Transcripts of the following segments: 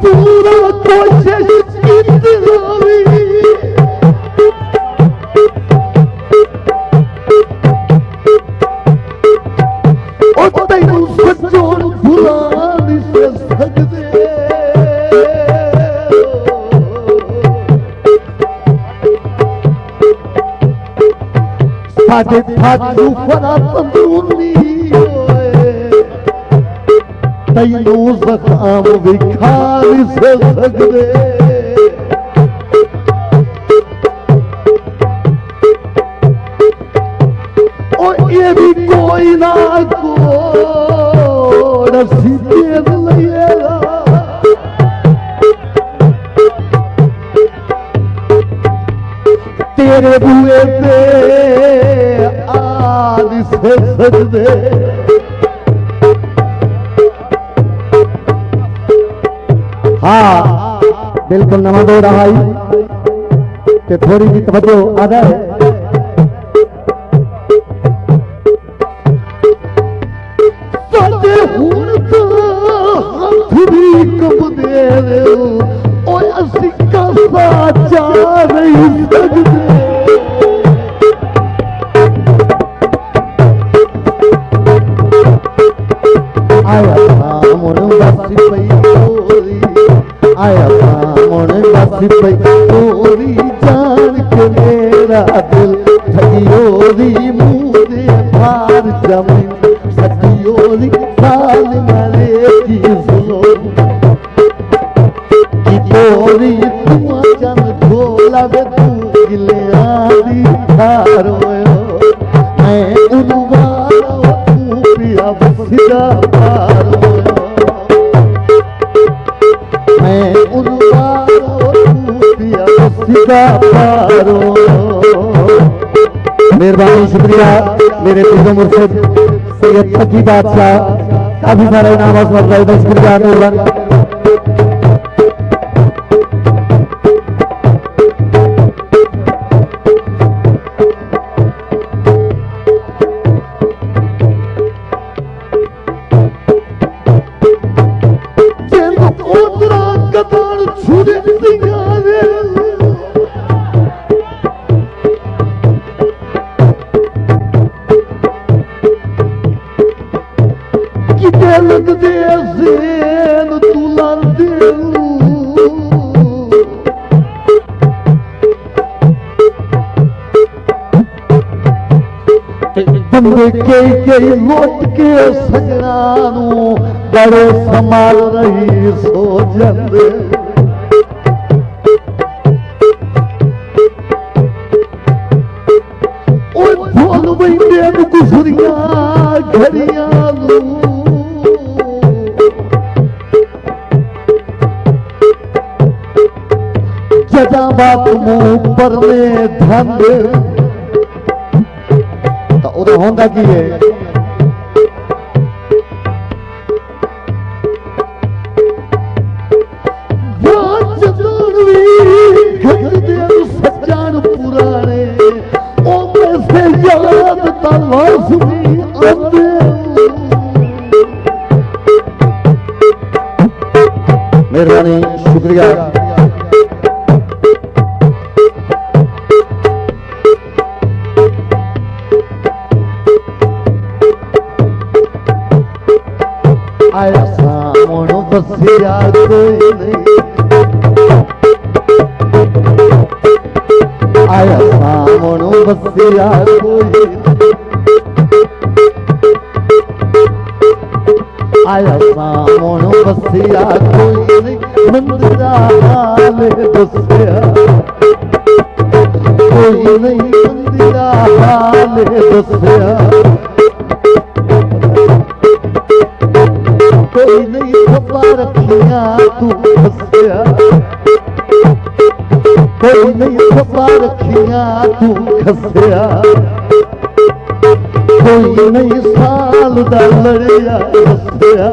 पूरा कोशिश तेनू सजोन भुला नहीं सकते साढ़े थाजू फरा तंदूनी तैनू जखाम भी खा नहीं सकते और ये भी कोई ना को रस्सी देर लिएगा तेरे बुए पे आन से सकते हाँ बिल्कुल नमक हो रहा है कि थोड़ी सी तवज्जो अदा है साडे हुण तो हाथ भी कंबदे ने ओए असीं कसा जा नहीं सकते आया सामण बसी पई तोरी आया सामण बसी पई तोरी जान के मेरा दिल ठगियोरी मुँह दे भार जमीन सटियोरी साल मरे की सुनो की तोरी तुम जन खोला वे तू गिले आरी थारो मैं उनवारो तू पिया बसिदा पारो मैं उनवारो तू पिया बसिदा पारो। मेहरबानी शुक्रिया मेरे पीर मुर्शिद सैयद फकी बादशाह काफी सारे इनाम शुक्रिया नूरन के लौट के सजना बड़े संभाल रही सो जंदे भोल बंदे गुजरिया घड़िया जदा बात मुंह पर में धन तो होंदा की है सज्जान पुराने ओ से याद तलाशमी आंदे मेहरबानी शुक्रिया आया सामण बसिया कोई नहीं आया सामण बसिया कोई आया सामण बसिया कोई नहीं मंदिरा हाल दसिया कोई नहीं मंदिरा हाल दसिया कोई नहीं खपा रखिया तू हंसिया कोई नहीं खपा रखिया तू खसिया कोई नहीं साल दा लड़िया हंसिया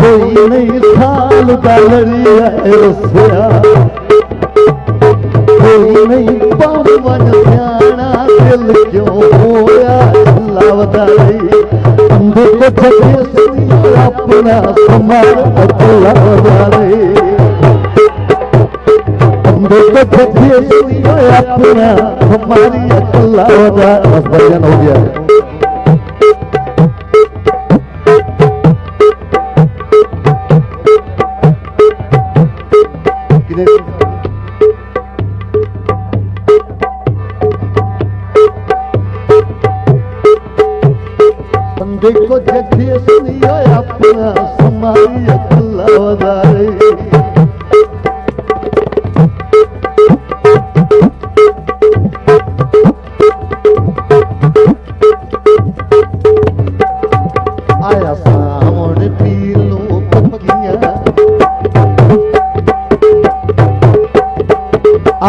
कोई नहीं साल दा लड़िया हंसिया कोई नहीं पावन वन सियाना दिल क्यों होया वधारे बंदे को जगे सुनियो अपना समार अकेला वधारे बंदे को जगे सुनियो अपना हमारी अकेला वधारे। बस भजन हो गया है। बंदे को जगे सुनियो अपना समारी अकेला वधारे आया सामने पी लो पक्कियां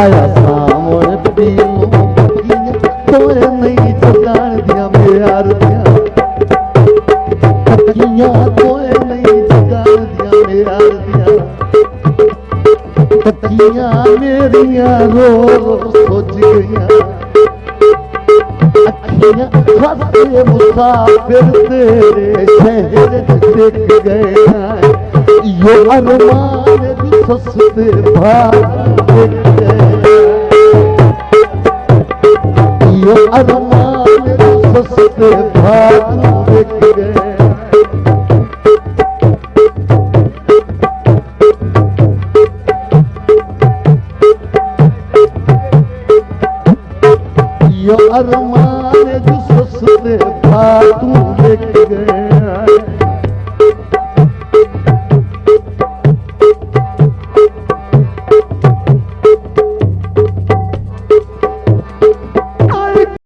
आया सामने पी लो पक्कियां तोए नहीं जगान दिया मेयार दिया पक्कियां तोए नहीं जगान दिया मेयार दिया पक्कियां मेरियां रो सोच गईयां अखियां खाते मुसाफिर तेरे शहर देख गए यो अरमान भी सस्ते भाग देख गए यो अरमान भी सस्ते भाग देख गए यो अरमान जो सस्ते भाग देख गए